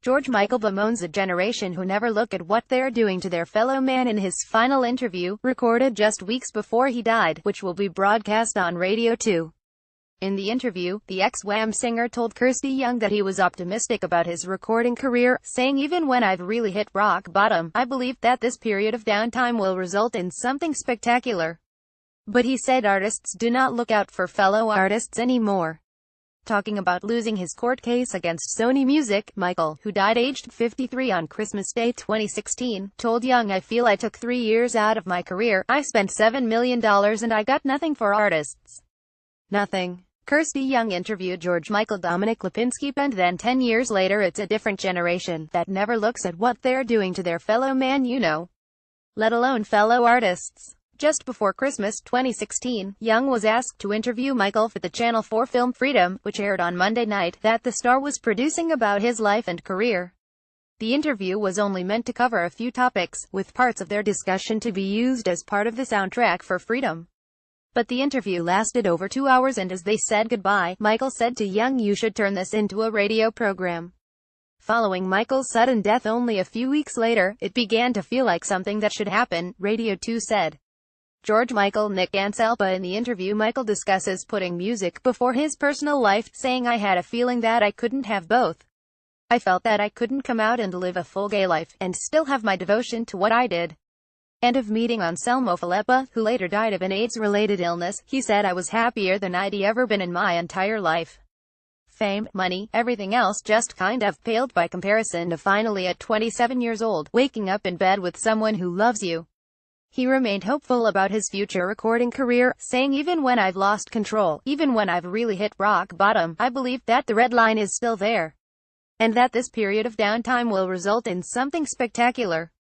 George Michael bemoans a generation who never look at what they're doing to their fellow man in his final interview, recorded just weeks before he died, which will be broadcast on Radio 2. In the interview, the ex-Wham singer told Kirsty Young that he was optimistic about his recording career, saying, "Even when I've really hit rock bottom, I believe that this period of downtime will result in something spectacular." But he said artists do not look out for fellow artists anymore. Talking about losing his court case against Sony Music, Michael, who died aged 53 on Christmas Day 2016, told Young, "I feel I took 3 years out of my career. I spent $7 million and I got nothing for artists. Nothing." Kirsty Young interviewed George Michael Dominic Lipinski, and then 10 years later it's a different generation that never looks at what they're doing to their fellow man, let alone fellow artists. Just before Christmas 2016, Young was asked to interview Michael for the Channel 4 film Freedom, which aired on Monday night, that the star was producing about his life and career. The interview was only meant to cover a few topics, with parts of their discussion to be used as part of the soundtrack for Freedom. But the interview lasted over 2 hours, and as they said goodbye, Michael said to Young, "You should turn this into a radio program." Following Michael's sudden death only a few weeks later, it began to feel like something that should happen, Radio 2 said. George Michael Nick Anselpa. In the interview, Michael discusses putting music before his personal life, saying, "I had a feeling that I couldn't have both. I felt that I couldn't come out and live a full gay life, and still have my devotion to what I did." And of meeting Anselmo Filippa, who later died of an AIDS-related illness, he said, "I was happier than I'd ever been in my entire life. Fame, money, everything else just kind of paled by comparison to finally at 27 years old, waking up in bed with someone who loves you." He remained hopeful about his future recording career, saying, "Even when I've lost control, even when I've really hit rock bottom, I believe that the red line is still there, and that this period of downtime will result in something spectacular."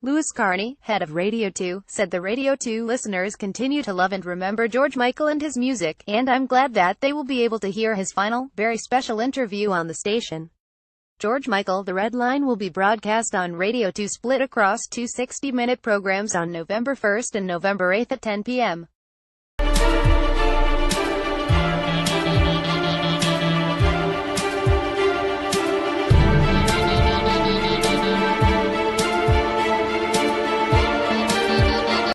Louis Carney, head of Radio 2, said the Radio 2 listeners continue to love and remember George Michael and his music, and I'm glad that they will be able to hear his final, very special interview on the station. George Michael, The Red Line will be broadcast on Radio 2, split across two 60-minute programs on November 1st and November 8th at 10 p.m.